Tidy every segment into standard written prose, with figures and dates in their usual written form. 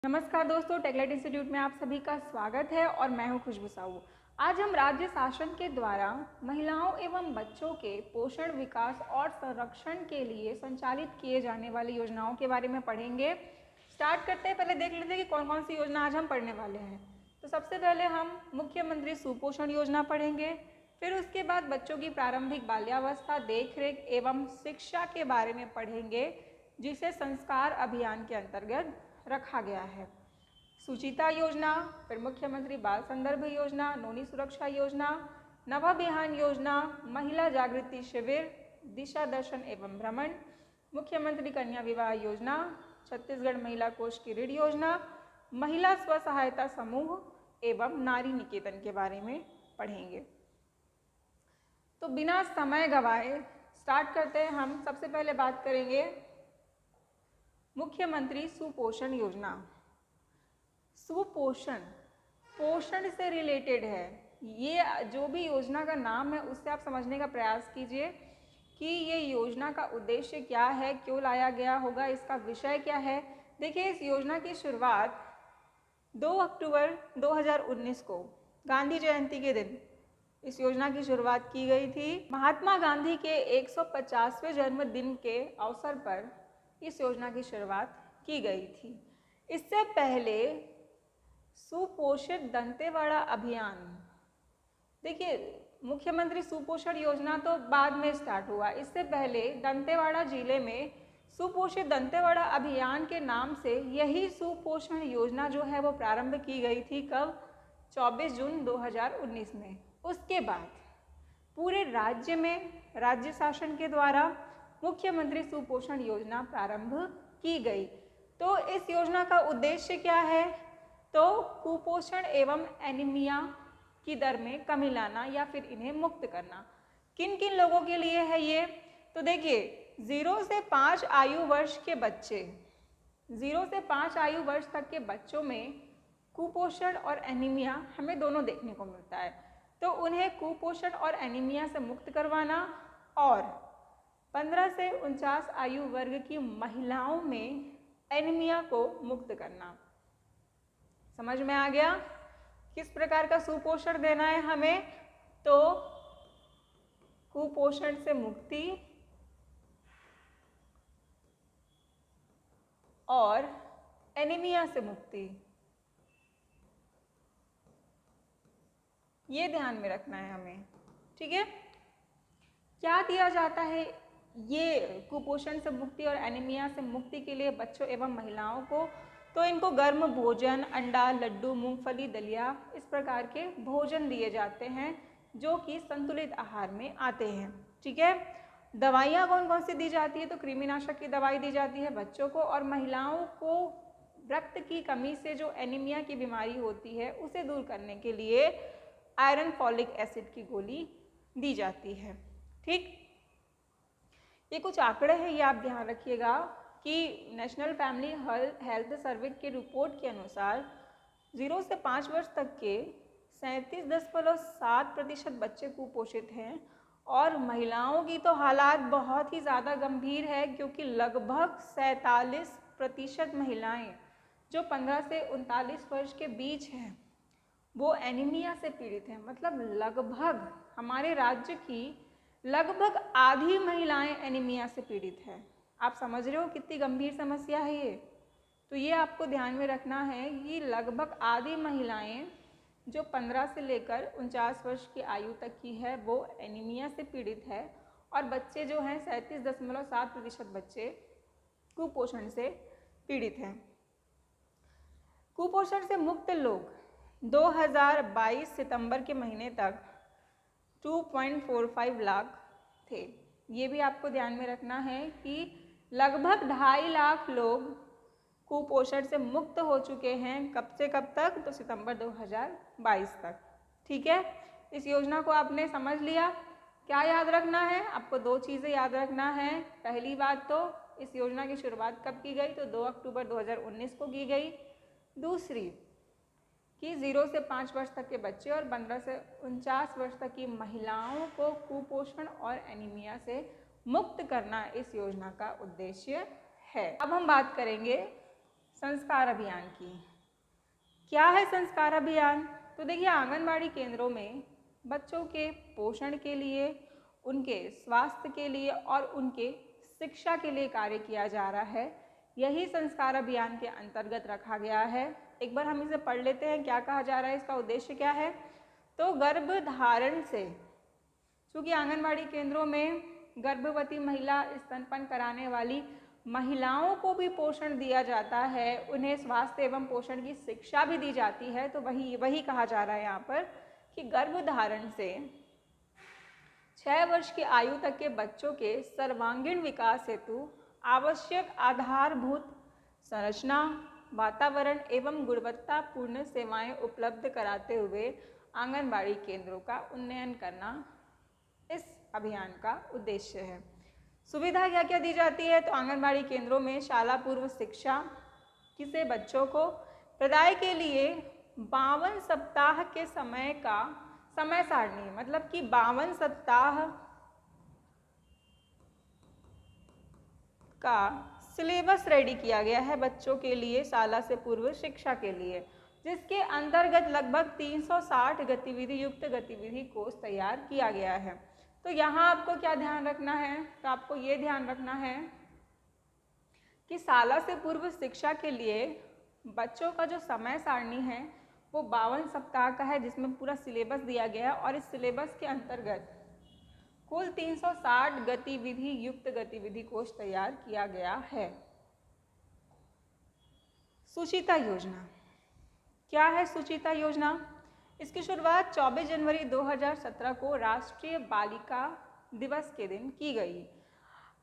नमस्कार दोस्तों, टेकलाइट इंस्टीट्यूट में आप सभी का स्वागत है और मैं हूं खुशबू साहू। आज हम राज्य शासन के द्वारा महिलाओं एवं बच्चों के पोषण, विकास और संरक्षण के लिए संचालित किए जाने वाली योजनाओं के बारे में पढ़ेंगे। स्टार्ट करते हैं। पहले देख लेते हैं कि कौन कौन सी योजना आज हम पढ़ने वाले हैं। तो सबसे पहले हम मुख्यमंत्री सुपोषण योजना पढ़ेंगे। फिर उसके बाद बच्चों की प्रारंभिक बाल्यावस्था देखरेख एवं शिक्षा के बारे में पढ़ेंगे, जिसे संस्कार अभियान के अंतर्गत रखा गया है। सुचिता योजना, फिर मुख्यमंत्री बाल संदर्भ योजना, नोनी सुरक्षा योजना, नवाभियान योजना, महिला जागृति शिविर, दिशा दर्शन एवं भ्रमण, मुख्यमंत्री कन्या विवाह योजना, छत्तीसगढ़ महिला कोष की ऋण योजना, महिला स्व सहायता समूह एवं नारी निकेतन के बारे में पढ़ेंगे। तो बिना समय गवाए स्टार्ट करते हैं। हम सबसे पहले बात करेंगे मुख्यमंत्री सुपोषण योजना। सुपोषण पोषण से रिलेटेड है। ये जो भी योजना का नाम है उससे आप समझने का प्रयास कीजिए कि ये योजना का उद्देश्य क्या है, क्यों लाया गया होगा, इसका विषय क्या है। देखिए, इस योजना की शुरुआत 2 अक्टूबर 2019 को गांधी जयंती के दिन इस योजना की शुरुआत की गई थी। महात्मा गांधी के 150वें जन्मदिन के अवसर पर इस योजना की शुरुआत की गई थी। इससे पहले सुपोषित दंतेवाड़ा अभियान, देखिए मुख्यमंत्री सुपोषण योजना तो बाद में स्टार्ट हुआ। इससे पहले दंतेवाड़ा जिले में सुपोषित दंतेवाड़ा अभियान के नाम से यही सुपोषण योजना जो है वो प्रारंभ की गई थी। कब? 24 जून 2019 में। उसके बाद पूरे राज्य में राज्य शासन के द्वारा मुख्यमंत्री सुपोषण योजना प्रारंभ की गई। तो इस योजना का उद्देश्य क्या है? तो कुपोषण एवं एनीमिया की दर में कमी लाना या फिर इन्हें मुक्त करना। किन किन लोगों के लिए है ये? तो देखिए, 0 से 5 आयु वर्ष के बच्चे, 0 से 5 आयु वर्ष तक के बच्चों में कुपोषण और एनीमिया हमें दोनों देखने को मिलता है। तो उन्हें कुपोषण और एनीमिया से मुक्त करवाना और 15 से 49 आयु वर्ग की महिलाओं में एनीमिया को मुक्त करना। समझ में आ गया किस प्रकार का सुपोषण देना है हमें? तो कुपोषण से मुक्ति और एनीमिया से मुक्ति, ये ध्यान में रखना है हमें। ठीक है, क्या दिया जाता है ये कुपोषण से मुक्ति और एनीमिया से मुक्ति के लिए बच्चों एवं महिलाओं को? तो इनको गर्म भोजन, अंडा, लड्डू, मूंगफली, दलिया, इस प्रकार के भोजन दिए जाते हैं जो कि संतुलित आहार में आते हैं। ठीक है, दवाइयाँ कौन कौन सी दी जाती है? तो कृमिनाशक की दवाई दी जाती है बच्चों को, और महिलाओं को रक्त की कमी से जो एनीमिया की बीमारी होती है उसे दूर करने के लिए आयरन फॉलिक एसिड की गोली दी जाती है। ठीक, ये कुछ आंकड़े हैं, ये आप ध्यान रखिएगा कि नेशनल फैमिली हेल्थ सर्वे के रिपोर्ट के अनुसार 0 से 5 वर्ष तक के 37.7% बच्चे कुपोषित हैं, और महिलाओं की तो हालात बहुत ही ज़्यादा गंभीर है, क्योंकि लगभग 47% महिलाएं जो 15 से 39 वर्ष के बीच हैं वो एनीमिया से पीड़ित हैं। मतलब लगभग हमारे राज्य की लगभग आधी महिलाएं एनीमिया से पीड़ित हैं। आप समझ रहे हो कितनी गंभीर समस्या है ये? तो ये आपको ध्यान में रखना है कि लगभग आधी महिलाएं जो 15 से लेकर 49 वर्ष की आयु तक की है वो एनीमिया से पीड़ित है, और बच्चे जो हैं 37.7% बच्चे कुपोषण से पीड़ित हैं। कुपोषण से मुक्त लोग 2022 सितंबर के महीने तक 2.45 लाख थे। ये भी आपको ध्यान में रखना है कि लगभग 2.5 लाख लोग कुपोषण से मुक्त हो चुके हैं। कब से कब तक? तो सितंबर 2022 तक। ठीक है, इस योजना को आपने समझ लिया। क्या याद रखना है आपको? 2 चीज़ें याद रखना है। पहली बात तो इस योजना की शुरुआत कब की गई? तो 2 अक्टूबर 2019 को की गई। दूसरी कि 0 से 5 वर्ष तक के बच्चे और 15 से 49 वर्ष तक की महिलाओं को कुपोषण और एनीमिया से मुक्त करना इस योजना का उद्देश्य है। अब हम बात करेंगे संस्कार अभियान की। क्या है संस्कार अभियान? तो देखिए, आंगनबाड़ी केंद्रों में बच्चों के पोषण के लिए, उनके स्वास्थ्य के लिए और उनके शिक्षा के लिए कार्य किया जा रहा है। यही संस्कार अभियान के अंतर्गत रखा गया है। एक बार हम इसे पढ़ लेते हैं, क्या कहा जा रहा है, इसका उद्देश्य क्या है। तो गर्भधारण से, चूँकि आंगनबाड़ी केंद्रों में गर्भवती महिला, स्तनपान कराने वाली महिलाओं को भी पोषण दिया जाता है, उन्हें स्वास्थ्य एवं पोषण की शिक्षा भी दी जाती है। तो वही कहा जा रहा है यहाँ पर कि गर्भधारण से 6 वर्ष की आयु तक के बच्चों के सर्वांगीण विकास हेतु आवश्यक आधारभूत संरचना, वातावरण एवं गुणवत्तापूर्ण सेवाएं उपलब्ध कराते हुए आंगनबाड़ी केंद्रों का उन्नयन करना इस अभियान का उद्देश्य है। सुविधा क्या क्या दी जाती है? तो आंगनबाड़ी केंद्रों में शाला पूर्व शिक्षा किसे बच्चों को प्रदाय के लिए 52 सप्ताह के समय सारणी, मतलब कि 52 सप्ताह का सिलेबस रेडी किया गया है बच्चों के लिए शाला से पूर्व शिक्षा के लिए, जिसके अंतर्गत लगभग 360 गतिविधि युक्त गतिविधि कोष तैयार किया गया है। तो यहाँ आपको क्या ध्यान रखना है? तो आपको ये ध्यान रखना है कि शाला से पूर्व शिक्षा के लिए बच्चों का जो समय सारणी है वो 52 सप्ताह का है, जिसमें पूरा सिलेबस दिया गया है और इस सिलेबस के अंतर्गत कुल 360 गतिविधि युक्त गतिविधि कोष तैयार किया गया है। सुचिता योजना, क्या है सुचिता योजना? इसकी शुरुआत 24 जनवरी 2017 को राष्ट्रीय बालिका दिवस के दिन की गई।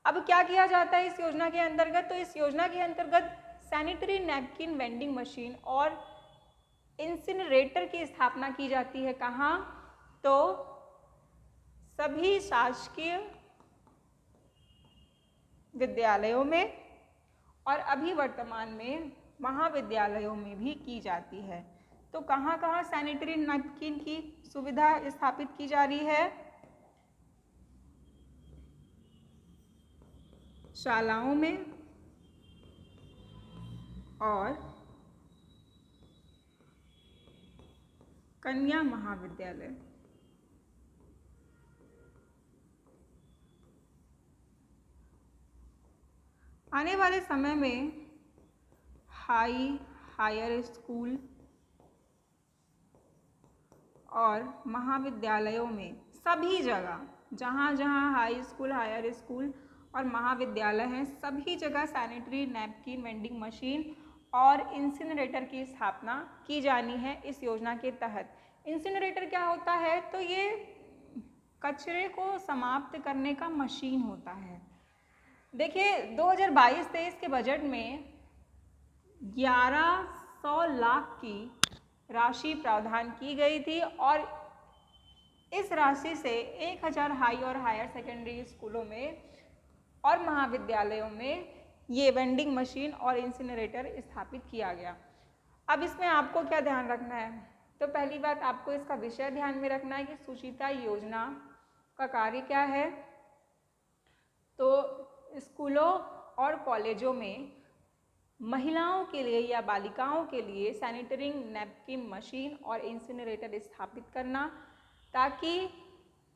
अब क्या किया जाता है इस योजना के अंतर्गत? तो इस योजना के अंतर्गत सैनिटरी नैपकिन वेंडिंग मशीन और इंसिनरेटर की स्थापना की जाती है। कहाँ? तो सभी शासकीय विद्यालयों में और अभी वर्तमान में महाविद्यालयों में भी की जाती है। तो कहाँ कहाँ सैनिटरी नैपकिन की सुविधा स्थापित की जा रही है? शालाओं में और कन्या महाविद्यालय। आने वाले समय में हायर स्कूल और महाविद्यालयों में सभी जगह, जहाँ जहाँ हाई स्कूल, हायर स्कूल और महाविद्यालय हैं, सभी जगह सैनिटरी नैपकिन वेंडिंग मशीन और इंसिनरेटर की स्थापना की जानी है इस योजना के तहत। इंसिनरेटर क्या होता है? तो ये कचरे को समाप्त करने का मशीन होता है। देखिए, 2022-23 के बजट में 1100 लाख की राशि प्रावधान की गई थी और इस राशि से 1000 हाई और हायर सेकेंडरी स्कूलों में और महाविद्यालयों में ये वेंडिंग मशीन और इंसिनरेटर स्थापित किया गया। अब इसमें आपको क्या ध्यान रखना है? तो पहली बात, आपको इसका विषय ध्यान में रखना है कि सुचिता योजना का कार्य क्या है। तो स्कूलों और कॉलेजों में महिलाओं के लिए या बालिकाओं के लिए सैनिटरी नैपकिन मशीन और इंसिनरेटर स्थापित करना, ताकि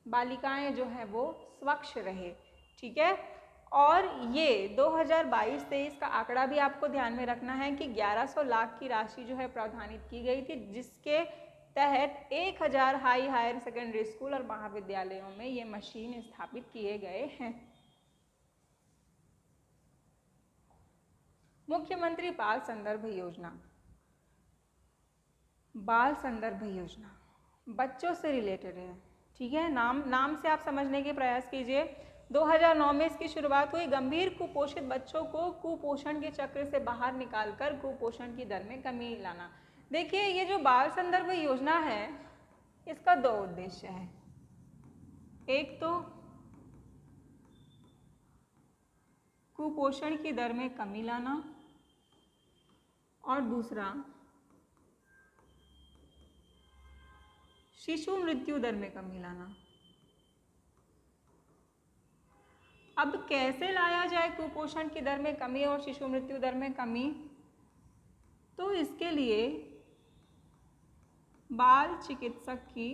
बालिकाएं जो हैं वो स्वच्छ रहे। ठीक है। और ये 2022-23 का आंकड़ा भी आपको ध्यान में रखना है कि 1100 लाख की राशि जो है प्रावधानित की गई थी, जिसके तहत 1000 हायर सेकेंडरी स्कूल और महाविद्यालयों में ये मशीन स्थापित किए गए हैं। मुख्यमंत्री बाल संदर्भ योजना। बाल संदर्भ योजना बच्चों से रिलेटेड है। ठीक है, नाम से आप समझने के प्रयास कीजिए। 2009 में इसकी शुरुआत हुई। गंभीर कुपोषित बच्चों को कुपोषण के चक्र से बाहर निकालकर कुपोषण की दर में कमी लाना। देखिए, ये जो बाल संदर्भ योजना है, इसका 2 उद्देश्य है। एक तो कुपोषण की दर में कमी लाना और दूसरा शिशु मृत्यु दर में कमी लाना। अब कैसे लाया जाए कुपोषण की दर में कमी और शिशु मृत्यु दर में कमी? तो इसके लिए बाल चिकित्सक की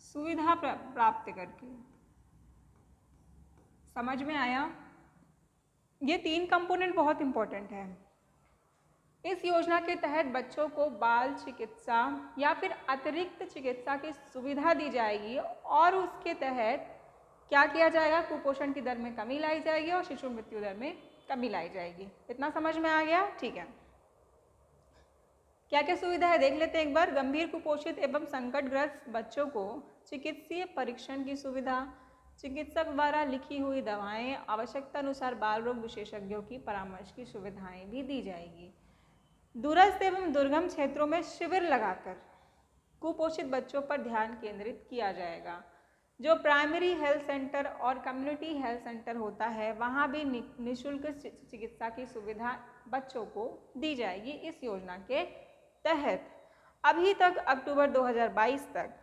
सुविधा प्राप्त करके। समझ में आया? ये 3 कंपोनेंट बहुत इंपॉर्टेंट है। इस योजना के तहत बच्चों को बाल चिकित्सा या फिर अतिरिक्त चिकित्सा की सुविधा दी जाएगी और उसके तहत क्या किया जाएगा, कुपोषण की दर में कमी लाई जाएगी और शिशु मृत्यु दर में कमी लाई जाएगी। इतना समझ में आ गया? ठीक है। क्या क्या सुविधा है देख लेते हैं एक बार। गंभीर कुपोषित एवं संकटग्रस्त बच्चों को चिकित्सीय परीक्षण की सुविधा, चिकित्सक द्वारा लिखी हुई दवाएं, आवश्यकता अनुसार बाल रोग विशेषज्ञों की परामर्श की सुविधाएं भी दी जाएगी। दूरस्थ एवं दुर्गम क्षेत्रों में शिविर लगाकर कुपोषित बच्चों पर ध्यान केंद्रित किया जाएगा। जो प्राइमरी हेल्थ सेंटर और कम्युनिटी हेल्थ सेंटर होता है वहाँ भी निःशुल्क चिकित्सा की सुविधा बच्चों को दी जाएगी इस योजना के तहत। अभी तक अक्टूबर 2022 तक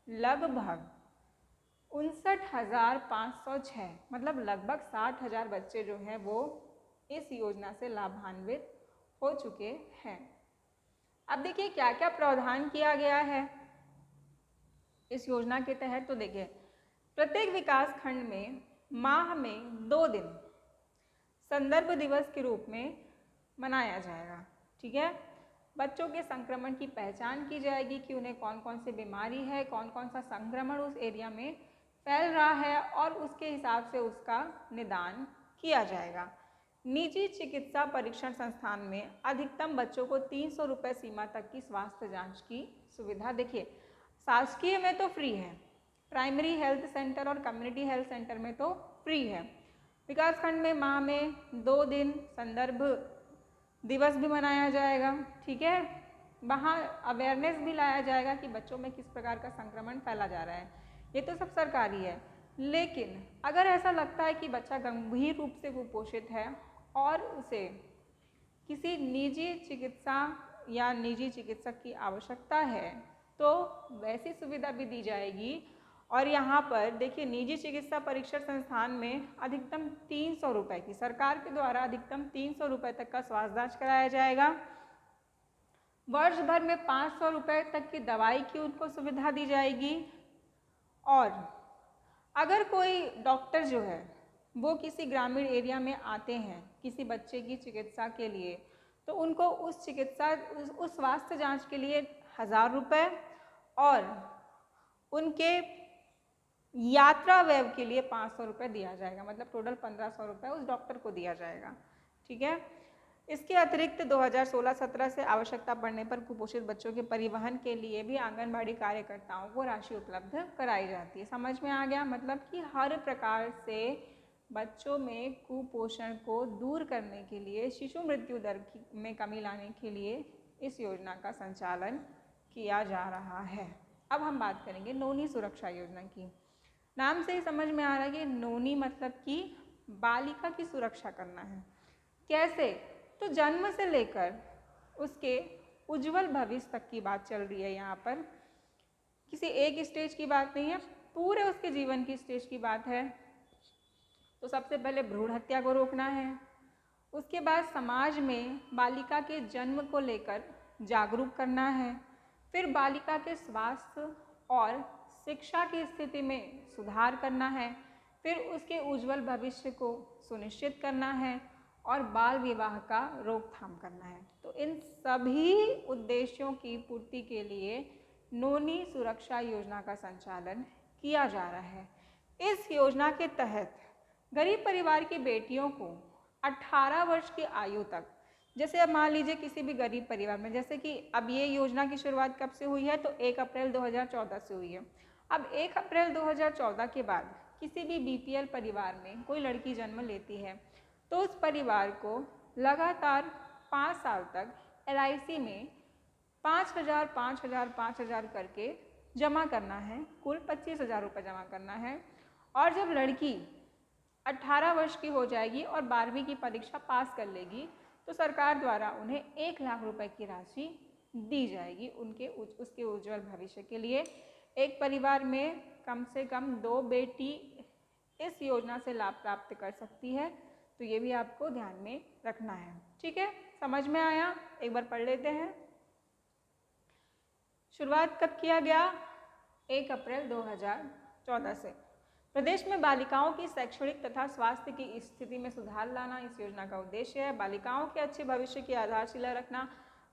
लगभग 59,506 मतलब लगभग 60,000 बच्चे जो हैं वो इस योजना से लाभान्वित हो चुके हैं। अब देखिए क्या क्या प्रावधान किया गया है इस योजना के तहत। तो देखिए प्रत्येक विकास खंड में माह में 2 दिन संदर्भ दिवस के रूप में मनाया जाएगा। ठीक है। बच्चों के संक्रमण की पहचान की जाएगी कि उन्हें कौन कौन सी बीमारी है, कौन कौन सा संक्रमण उस एरिया में फैल रहा है और उसके हिसाब से उसका निदान किया जाएगा। निजी चिकित्सा परीक्षण संस्थान में अधिकतम बच्चों को 300 रुपये सीमा तक की स्वास्थ्य जांच की सुविधा। देखिए शासकीय में तो फ्री है, प्राइमरी हेल्थ सेंटर और कम्युनिटी हेल्थ सेंटर में तो फ्री है। विकासखंड में माह में 2 दिन संदर्भ दिवस भी मनाया जाएगा। ठीक है। वहाँ अवेयरनेस भी लाया जाएगा कि बच्चों में किस प्रकार का संक्रमण फैला जा रहा है। ये तो सब सरकारी है, लेकिन अगर ऐसा लगता है कि बच्चा गंभीर रूप से कुपोषित है और उसे किसी निजी चिकित्सा या निजी चिकित्सक की आवश्यकता है तो वैसी सुविधा भी दी जाएगी। और यहाँ पर देखिए निजी चिकित्सा परीक्षण संस्थान में अधिकतम 300 रुपये की, सरकार के द्वारा अधिकतम 300 रुपये तक का स्वास्थ्य जांच कराया जाएगा। वर्ष भर में 500 रुपये तक की दवाई की उनको सुविधा दी जाएगी। और अगर कोई डॉक्टर जो है वो किसी ग्रामीण एरिया में आते हैं किसी बच्चे की चिकित्सा के लिए तो उनको उस स्वास्थ्य जांच के लिए 1000 रुपये और उनके यात्रा व्यय के लिए 500 रुपये दिया जाएगा। मतलब टोटल 1500 रुपये उस डॉक्टर को दिया जाएगा। ठीक है। इसके अतिरिक्त 2016-17 से आवश्यकता पड़ने पर कुपोषित बच्चों के परिवहन के लिए भी आंगनबाड़ी कार्यकर्ताओं को राशि उपलब्ध कराई जाती है। समझ में आ गया? मतलब कि हर प्रकार से बच्चों में कुपोषण को दूर करने के लिए, शिशु मृत्यु दर में कमी लाने के लिए इस योजना का संचालन किया जा रहा है। अब हम बात करेंगे नोनी सुरक्षा योजना की। नाम से ही समझ में आ रहा है कि नोनी मतलब कि बालिका की सुरक्षा करना है। कैसे? तो जन्म से लेकर उसके उज्जवल भविष्य तक की बात चल रही है यहाँ पर। किसी एक स्टेज की बात नहीं है, पूरे उसके जीवन की स्टेज की बात है। तो सबसे पहले भ्रूण हत्या को रोकना है। उसके बाद समाज में बालिका के जन्म को लेकर जागरूक करना है। फिर बालिका के स्वास्थ्य और शिक्षा की स्थिति में सुधार करना है। फिर उसके उज्जवल भविष्य को सुनिश्चित करना है और बाल विवाह का रोकथाम करना है। तो इन सभी उद्देश्यों की पूर्ति के लिए नोनी सुरक्षा योजना का संचालन किया जा रहा है। इस योजना के तहत गरीब परिवार की बेटियों को 18 वर्ष की आयु तक, जैसे अब मान लीजिए किसी भी गरीब परिवार में, जैसे कि अब ये योजना की शुरुआत कब से हुई है तो 1 अप्रैल 2014 से हुई है। अब 1 अप्रैल 2014 के बाद किसी भी बीपीएल परिवार में कोई लड़की जन्म लेती है तो उस परिवार को लगातार 5 साल तक LIC में 5,000, 5,000, 5,000 करके जमा करना है। कुल 25,000 रुपये जमा करना है। और जब लड़की 18 वर्ष की हो जाएगी और 12वीं की परीक्षा पास कर लेगी तो सरकार द्वारा उन्हें 1 लाख रुपए की राशि दी जाएगी उसके उज्जवल भविष्य के लिए। एक परिवार में कम से कम 2 बेटी इस योजना से लाभ प्राप्त कर सकती है। तो ये भी आपको ध्यान में रखना है। ठीक है, समझ में आया? एक बार पढ़ लेते हैं। शुरुआत कब किया गया? 1 अप्रैल 2014 से। प्रदेश में बालिकाओं की शैक्षणिक तथा स्वास्थ्य की स्थिति में सुधार लाना इस योजना का उद्देश्य है। बालिकाओं के अच्छे भविष्य की आधारशिला रखना,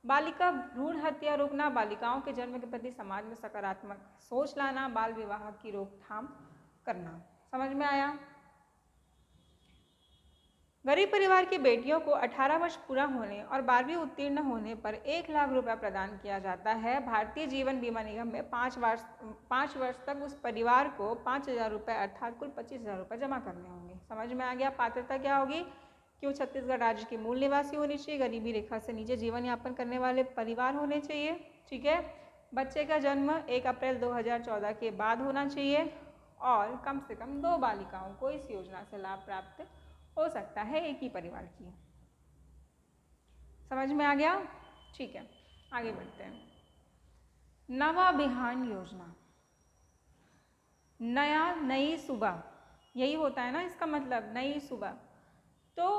बालिका भ्रूण हत्या रोकना, बालिकाओं के जन्म के प्रति समाज में सकारात्मक सोच लाना, बाल विवाह की रोकथाम करना। समझ में आया? गरीब परिवार की बेटियों को 18 वर्ष पूरा होने और 12वीं उत्तीर्ण होने पर 1 लाख रुपया प्रदान किया जाता है। भारतीय जीवन बीमा निगम में 5 वर्ष तक उस परिवार को 5,000 रुपये अर्थात कुल 25,000 रुपये जमा करने होंगे। समझ में आ गया? पात्रता क्या होगी कि वो छत्तीसगढ़ राज्य की मूल निवासी होनी चाहिए, गरीबी रेखा से नीचे जीवन यापन करने वाले परिवार होने चाहिए। ठीक है, बच्चे का जन्म 1 अप्रैल 2014 के बाद होना चाहिए और कम से कम 2 बालिकाओं को इस योजना से लाभ प्राप्त हो सकता है एक ही परिवार की। समझ में आ गया? ठीक है, आगे बढ़ते हैं। नवाभियान योजना, नई सुबह, यही होता है ना इसका मतलब, नई सुबह। तो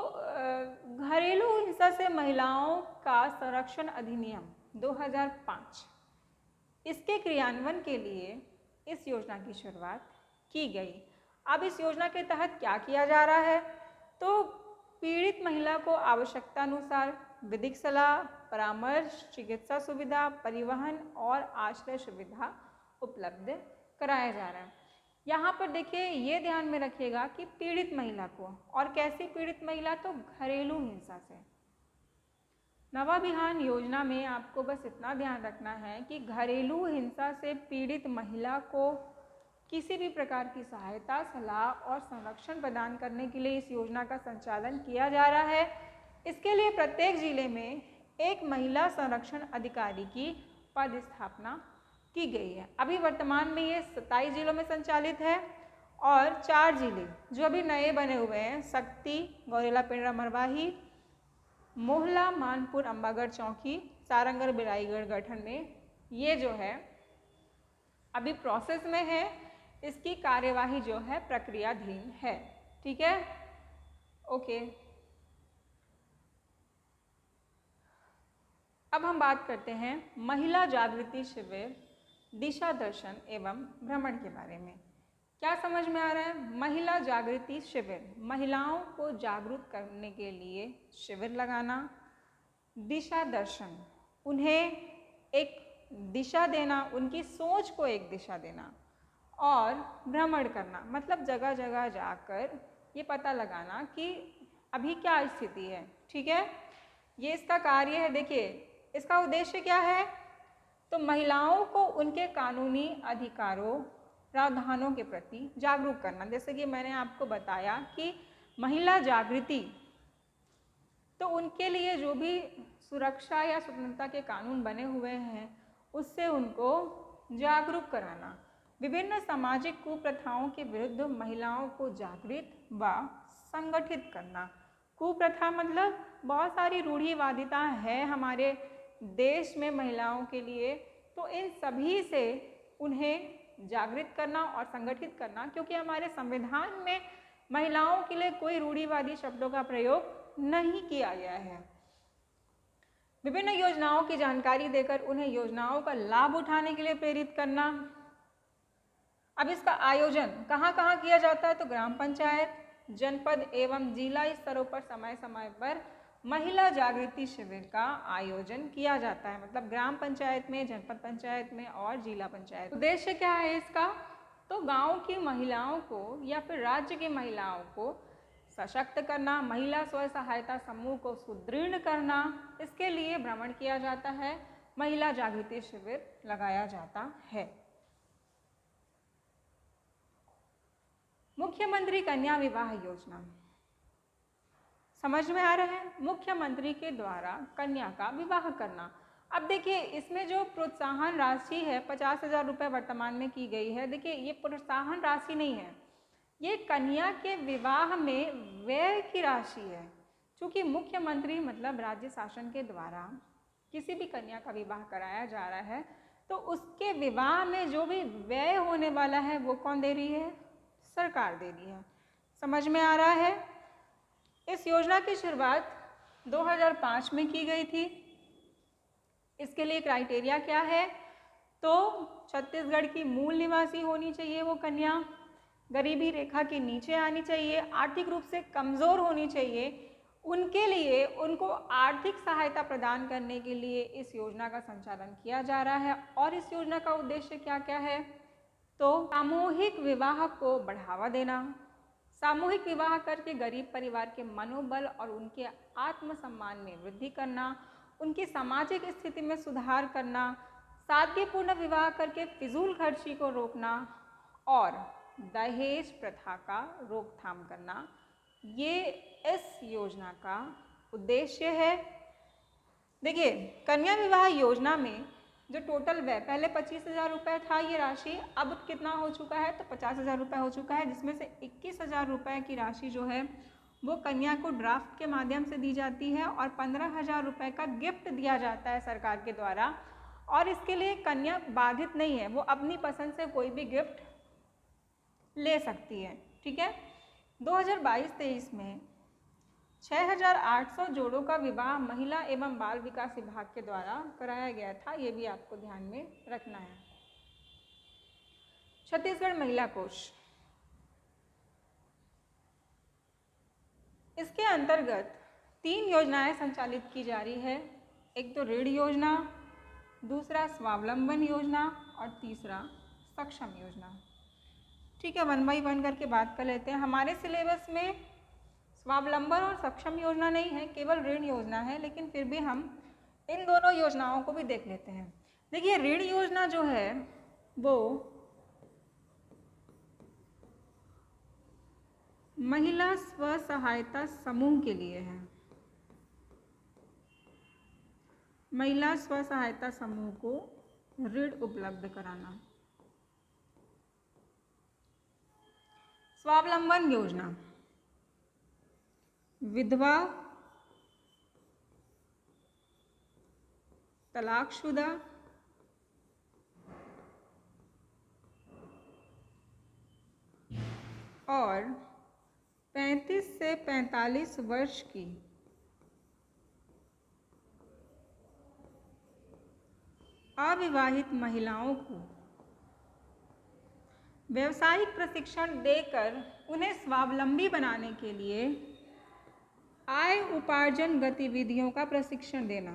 घरेलू हिंसा से महिलाओं का संरक्षण अधिनियम 2005, इसके क्रियान्वयन के लिए इस योजना की शुरुआत की गई। अब इस योजना के तहत क्या किया जा रहा है? तो पीड़ित महिला को आवश्यकता अनुसार विधिक सलाह, परामर्श, चिकित्सा सुविधा, परिवहन और आश्रय सुविधा उपलब्ध कराया जा रहा है। यहाँ पर देखिए, ये ध्यान में रखिएगा कि पीड़ित महिला को, और कैसी पीड़ित महिला? तो घरेलू हिंसा से। नवाभियान योजना में आपको बस इतना ध्यान रखना है कि घरेलू हिंसा से पीड़ित महिला को किसी भी प्रकार की सहायता, सलाह और संरक्षण प्रदान करने के लिए इस योजना का संचालन किया जा रहा है। इसके लिए प्रत्येक जिले में एक महिला संरक्षण अधिकारी की पदस्थापना की गई है। अभी वर्तमान में ये 27 जिलों में संचालित है और 4 जिले जो अभी नए बने हुए हैं, शक्ति, गौरेला, पेंड्रा, मरवाही, मोहला, मानपुर, अंबागढ़, चौकी, सारंगढ़, बिलाईगढ़ गठन में, ये जो है अभी प्रोसेस में है, इसकी कार्यवाही जो है प्रक्रियाधीन है। ठीक है, ओके। अब हम बात करते हैं महिला जागृति शिविर, दिशा दर्शन एवं भ्रमण के बारे में। क्या समझ में आ रहा है? महिला जागृति शिविर, महिलाओं को जागरूक करने के लिए शिविर लगाना, दिशा दर्शन, उन्हें एक दिशा देना, उनकी सोच को एक दिशा देना, और भ्रमण करना मतलब जगह जगह जाकर ये पता लगाना कि अभी क्या स्थिति है। ठीक है, ये इसका कार्य है। देखिए, इसका उद्देश्य क्या है? तो महिलाओं को उनके कानूनी अधिकारों, प्रावधानों के प्रति जागरूक करना। जैसे कि मैंने आपको बताया कि महिला जागृति, तो उनके लिए जो भी सुरक्षा या स्वतंत्रता के कानून बने हुए हैं उससे उनको जागरूक कराना, विभिन्न सामाजिक कुप्रथाओं के विरुद्ध महिलाओं को जागृत व संगठित करना। कुप्रथा मतलब बहुत सारी रूढ़िवादिता है हमारे देश में महिलाओं के लिए, तो इन सभी से उन्हें जागृत करना और संगठित करना, क्योंकि हमारे संविधान में महिलाओं के लिए कोई रूढ़िवादी शब्दों का प्रयोग नहीं किया गया है। विभिन्न योजनाओं की जानकारी देकर उन्हें योजनाओं का लाभ उठाने के लिए प्रेरित करना। अब इसका आयोजन कहाँ कहाँ किया जाता है? तो ग्राम पंचायत, जनपद एवं जिला स्तरों पर समय समय पर महिला जागृति शिविर का आयोजन किया जाता है। मतलब ग्राम पंचायत में, जनपद पंचायत में और जिला पंचायत। उद्देश्य क्या है इसका? तो गांव की महिलाओं को या फिर राज्य की महिलाओं को सशक्त करना, महिला स्व सहायता समूह को सुदृढ़ करना, इसके लिए भ्रमण किया जाता है, महिला जागृति शिविर लगाया जाता है। मुख्यमंत्री कन्या विवाह योजना, समझ में आ रहा है? मुख्यमंत्री के द्वारा कन्या का विवाह करना। अब देखिए, इसमें जो प्रोत्साहन राशि है 50,000 रुपये वर्तमान में की गई है। देखिए, ये प्रोत्साहन राशि नहीं है, ये कन्या के विवाह में व्यय की राशि है। क्योंकि मुख्यमंत्री मतलब राज्य शासन के द्वारा किसी भी कन्या का विवाह कराया जा रहा है, तो उसके विवाह में जो भी व्यय होने वाला है वो कौन दे रही है? सरकार दे रही है। समझ में आ रहा है? इस योजना की शुरुआत 2005 में की गई थी। इसके लिए क्राइटेरिया क्या है? तो छत्तीसगढ़ की मूल निवासी होनी चाहिए वो कन्या, गरीबी रेखा के नीचे आनी चाहिए, आर्थिक रूप से कमज़ोर होनी चाहिए। उनके लिए उनको आर्थिक सहायता प्रदान करने के लिए इस योजना का संचालन किया जा रहा है। और इस योजना का उद्देश्य क्या क्या है? तो सामूहिक विवाह को बढ़ावा देना, सामूहिक विवाह करके गरीब परिवार के मनोबल और उनके आत्मसम्मान में वृद्धि करना, उनकी सामाजिक स्थिति में सुधार करना, सादगीपूर्ण विवाह करके फिजूल खर्ची को रोकना और दहेज प्रथा का रोकथाम करना, ये इस योजना का उद्देश्य है। देखिए, कन्या विवाह योजना में जो टोटल व्यय पहले 25,000 रुपये था ये राशि, अब कितना हो चुका है? तो 50,000 रुपये हो चुका है, जिसमें से 21,000 रुपये की राशि जो है वो कन्या को ड्राफ्ट के माध्यम से दी जाती है और 15,000 रुपये का गिफ्ट दिया जाता है सरकार के द्वारा। और इसके लिए कन्या बाधित नहीं है, वो अपनी पसंद से कोई भी गिफ्ट ले सकती है। ठीक है। 2022-23 में 6,800 जोड़ों का विवाह महिला एवं बाल विकास विभाग के द्वारा कराया गया था, ये भी आपको ध्यान में रखना है। छत्तीसगढ़ महिला कोष, इसके अंतर्गत 3 योजनाएं संचालित की जा रही है। एक तो ऋण योजना, दूसरा स्वावलंबन योजना और तीसरा सक्षम योजना। ठीक है, 1 बाई 1 करके बात कर लेते हैं। हमारे सिलेबस में स्वावलंबन और सक्षम योजना नहीं है, केवल ऋण योजना है, लेकिन फिर भी हम इन दोनों योजनाओं को भी देख लेते हैं। देखिए, ऋण योजना जो है वो महिला स्व सहायता समूह के लिए है। महिला स्व सहायता समूह को ऋण उपलब्ध कराना। स्वावलंबन योजना विधवा, तलाकशुदा, और 35 से 45 वर्ष की अविवाहित महिलाओं को व्यावसायिक प्रशिक्षण देकर उन्हें स्वावलंबी बनाने के लिए आय उपार्जन गतिविधियों का प्रशिक्षण देना।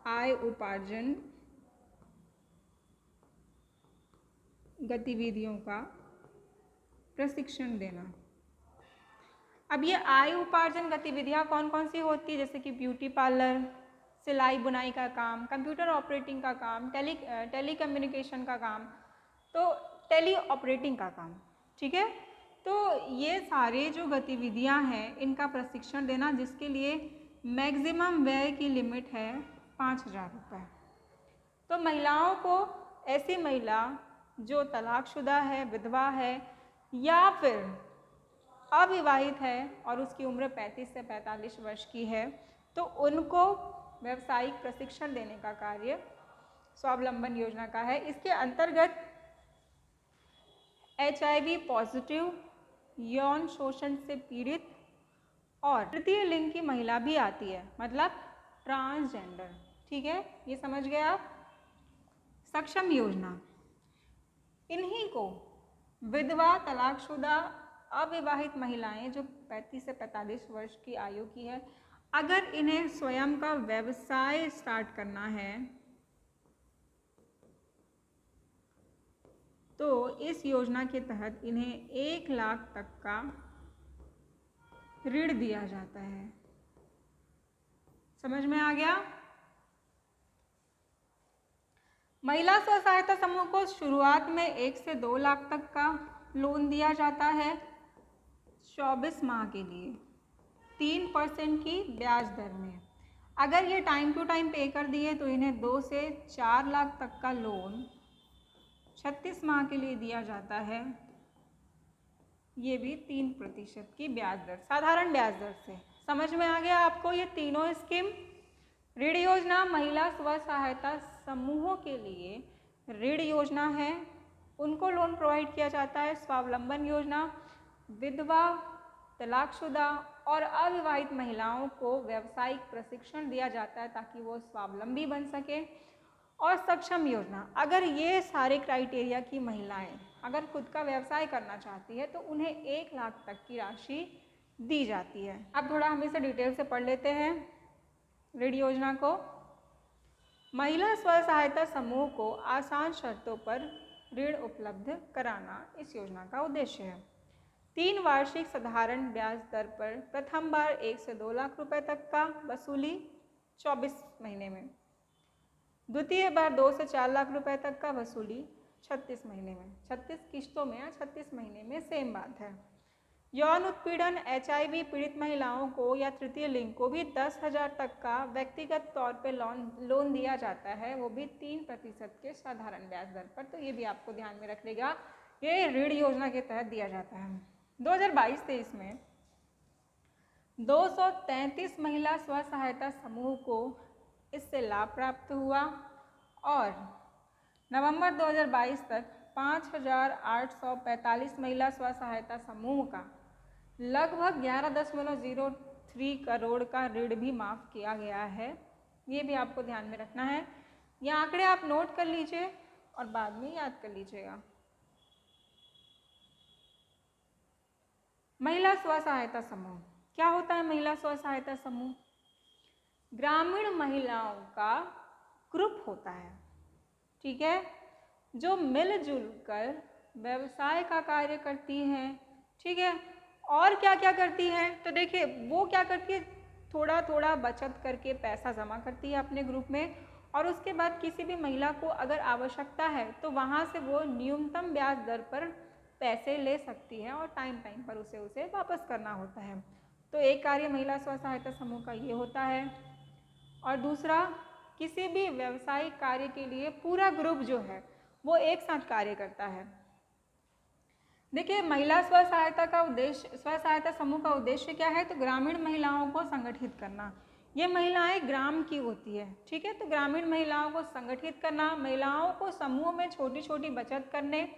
आय उपार्जन गतिविधियों का प्रशिक्षण देना। अब ये आय उपार्जन गतिविधियाँ कौन कौन सी होती है? जैसे कि ब्यूटी पार्लर, सिलाई बुनाई का काम, कंप्यूटर ऑपरेटिंग का काम, टेली कम्युनिकेशन का काम, तो टेली ऑपरेटिंग का काम। ठीक है, तो ये सारे जो गतिविधियां हैं इनका प्रशिक्षण देना, जिसके लिए मैक्सिमम व्यय की लिमिट है 5,000 रुपये। तो महिलाओं को, ऐसी महिला जो तलाकशुदा है, विधवा है या फिर अविवाहित है और उसकी उम्र 35 से 45 वर्ष की है, तो उनको व्यावसायिक प्रशिक्षण देने का कार्य स्वावलंबन योजना का है। इसके अंतर्गत HIV पॉजिटिव, यौन शोषण से पीड़ित और तृतीय लिंग की महिला भी आती है, मतलब ट्रांसजेंडर। ठीक है, ये समझ गए आप। सक्षम योजना, इन्हीं को विधवा, तलाकशुदा, अविवाहित महिलाएं जो 35 से 45 वर्ष की आयु की है, अगर इन्हें स्वयं का व्यवसाय स्टार्ट करना है तो इस योजना के तहत इन्हें 1 लाख तक का ऋण दिया जाता है। समझ में आ गया? महिला स्व सहायता समूह को शुरुआत में 1 से 2 लाख तक का लोन दिया जाता है 24 माह के लिए 3% की ब्याज दर में। अगर ये टाइम टू टाइम पे कर दिए तो इन्हें 2 से 4 लाख तक का लोन 36 माह के लिए दिया जाता है, ये भी 3% की ब्याज दर, साधारण ब्याज दर से। समझ में आ गया आपको? ये तीनों स्कीम, ऋण योजना महिला स्व सहायता समूहों के लिए ऋण योजना है, उनको लोन प्रोवाइड किया जाता है। स्वावलंबन योजना विधवा, तलाकशुदा और अविवाहित महिलाओं को व्यावसायिक प्रशिक्षण दिया जाता है ताकि वो स्वावलंबी बन सके। और सक्षम योजना, अगर ये सारे क्राइटेरिया की महिलाएं अगर खुद का व्यवसाय करना चाहती है तो उन्हें 1 लाख तक की राशि दी जाती है। अब थोड़ा हम इसे डिटेल से पढ़ लेते हैं ऋण योजना को। महिला स्व सहायता समूह को आसान शर्तों पर ऋण उपलब्ध कराना इस योजना का उद्देश्य है। 3 वार्षिक साधारण ब्याज दर पर प्रथम बार 1 से 2 लाख रुपए तक का वसूली 24 महीने में, द्वितीय बार 2 से 4 लाख रुपए तक का वसूली 36 महीने में, 36 किश्तों में या 36 महीने में, सेम बात है। यौन उत्पीड़न HIV पीड़ित महिलाओं को या तृतीय लिंग को भी 10,000 तक का व्यक्तिगत तौर पे लोन दिया जाता है, वो भी 3% के साधारण ब्याज दर पर। तो ये भी आपको ध्यान में रखिएगा, ये ऋण योजना के तहत दिया जाता है। 2022-23 में 233 महिला स्व सहायता समूह को इससे लाभ प्राप्त हुआ और नवंबर 2022 तक 5,845 महिला स्व सहायता समूह का लगभग 11.03 करोड़ का ऋण भी माफ़ किया गया है। ये भी आपको ध्यान में रखना है, ये आंकड़े आप नोट कर लीजिए और बाद में याद कर लीजिएगा। महिला स्व सहायता समूह क्या होता है? महिला स्व सहायता समूह ग्रामीण महिलाओं का ग्रुप होता है, ठीक है, जो मिलजुल कर व्यवसाय का कार्य करती हैं, ठीक है। और क्या क्या करती हैं? तो देखिए वो क्या करती है, थोड़ा थोड़ा बचत करके पैसा जमा करती है अपने ग्रुप में और उसके बाद किसी भी महिला को अगर आवश्यकता है तो वहाँ से वो न्यूनतम ब्याज दर पर पैसे ले सकती है और टाइम पर उसे वापस करना होता है। तो एक कार्य महिला स्व सहायता समूह का ये होता है। और दूसरा, किसी भी व्यवसायिक कार्य के लिए पूरा ग्रुप जो है वो एक साथ कार्य करता है। देखिए महिला स्व सहायता समूह का उद्देश्य क्या है? तो ग्रामीण महिलाओं को संगठित करना। ये महिलाएं ग्राम की होती है, ठीक है। तो ग्रामीण महिलाओं को संगठित करना, महिलाओं को समूह में छोटी छोटी बचत करने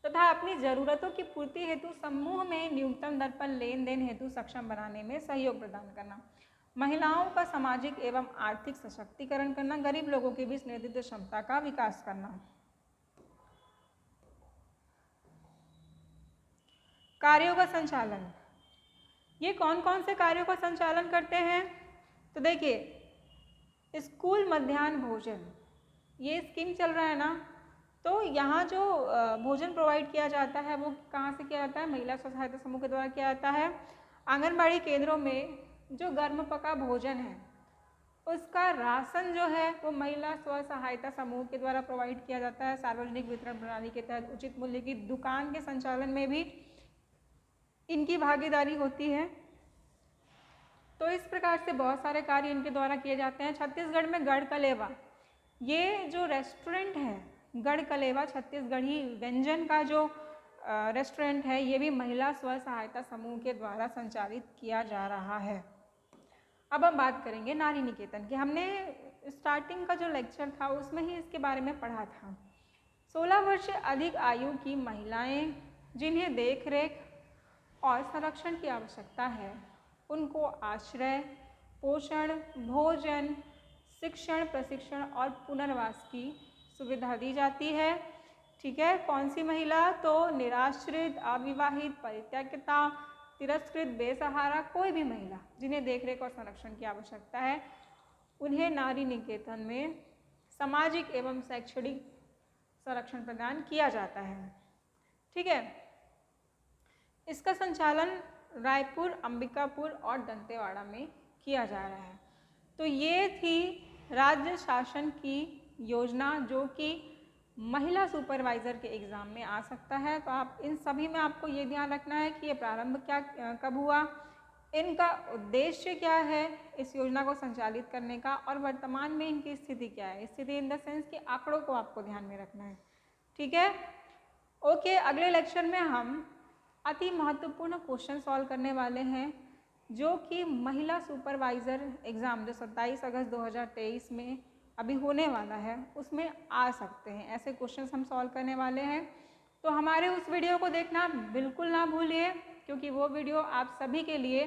तथा अपनी ज़रूरतों की पूर्ति हेतु समूह में न्यूनतम दर पर लेन देन हेतु सक्षम बनाने में सहयोग प्रदान करना, महिलाओं का सामाजिक एवं आर्थिक सशक्तिकरण करना, गरीब लोगों के बीच नेतृत्व क्षमता का विकास करना। कार्यों का संचालन, ये कौन कौन से कार्यों का संचालन करते हैं? तो देखिए स्कूल मध्याह्न भोजन, ये स्कीम चल रहा है ना, तो यहाँ जो भोजन प्रोवाइड किया जाता है वो कहाँ से किया जाता है? महिला स्व सहायता समूह के द्वारा किया जाता है। आंगनबाड़ी केंद्रों में जो गर्म पका भोजन है उसका राशन जो है वो महिला स्व सहायता समूह के द्वारा प्रोवाइड किया जाता है। सार्वजनिक वितरण प्रणाली के तहत उचित मूल्य की दुकान के संचालन में भी इनकी भागीदारी होती है। तो इस प्रकार से बहुत सारे कार्य इनके द्वारा किए जाते हैं। छत्तीसगढ़ में गढ़ कलेवा, ये जो रेस्टोरेंट है गढ़ कलेवा, छत्तीसगढ़ी व्यंजन का जो रेस्टोरेंट है, ये भी महिला स्व सहायता समूह के द्वारा संचालित किया जा रहा है। अब हम बात करेंगे नारी निकेतन की। हमने स्टार्टिंग का जो लेक्चर था उसमें ही इसके बारे में पढ़ा था। 16 वर्ष से अधिक आयु की महिलाएं जिन्हें देख रेख और संरक्षण की आवश्यकता है उनको आश्रय, पोषण, भोजन, शिक्षण, प्रशिक्षण और पुनर्वास की सुविधा दी जाती है, ठीक है। कौन सी महिला? तो निराश्रित, अविवाहित, परित्यक्ता, तिरस्कृत, बेसहारा, कोई भी महिला जिन्हें देखरेख और संरक्षण की आवश्यकता है उन्हें नारी निकेतन में सामाजिक एवं शैक्षणिक संरक्षण प्रदान किया जाता है, ठीक है। इसका संचालन रायपुर, अंबिकापुर और दंतेवाड़ा में किया जा रहा है। तो ये थी राज्य शासन की योजना जो कि महिला सुपरवाइज़र के एग्ज़ाम में आ सकता है। तो आप इन सभी में आपको ये ध्यान रखना है कि ये प्रारंभ कब हुआ, इनका उद्देश्य क्या है इस योजना को संचालित करने का, और वर्तमान में इनकी स्थिति क्या है। स्थिति इन द सेंस कि आंकड़ों को आपको ध्यान में रखना है, ठीक है। ओके, अगले लेक्चर में हम अति महत्वपूर्ण क्वेश्चन सॉल्व करने वाले हैं जो कि महिला सुपरवाइज़र एग्ज़ाम जो 27 अगस्त 2023 में अभी होने वाला है उसमें आ सकते हैं। ऐसे क्वेश्चंस हम सॉल्व करने वाले हैं। तो हमारे उस वीडियो को देखना बिल्कुल ना भूलिए। क्योंकि वो वीडियो आप सभी के लिए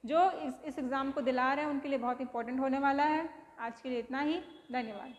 जो इस एग्ज़ाम को दिला रहे हैं उनके लिए बहुत इंपॉर्टेंट होने वाला है। आज के लिए इतना ही, धन्यवाद।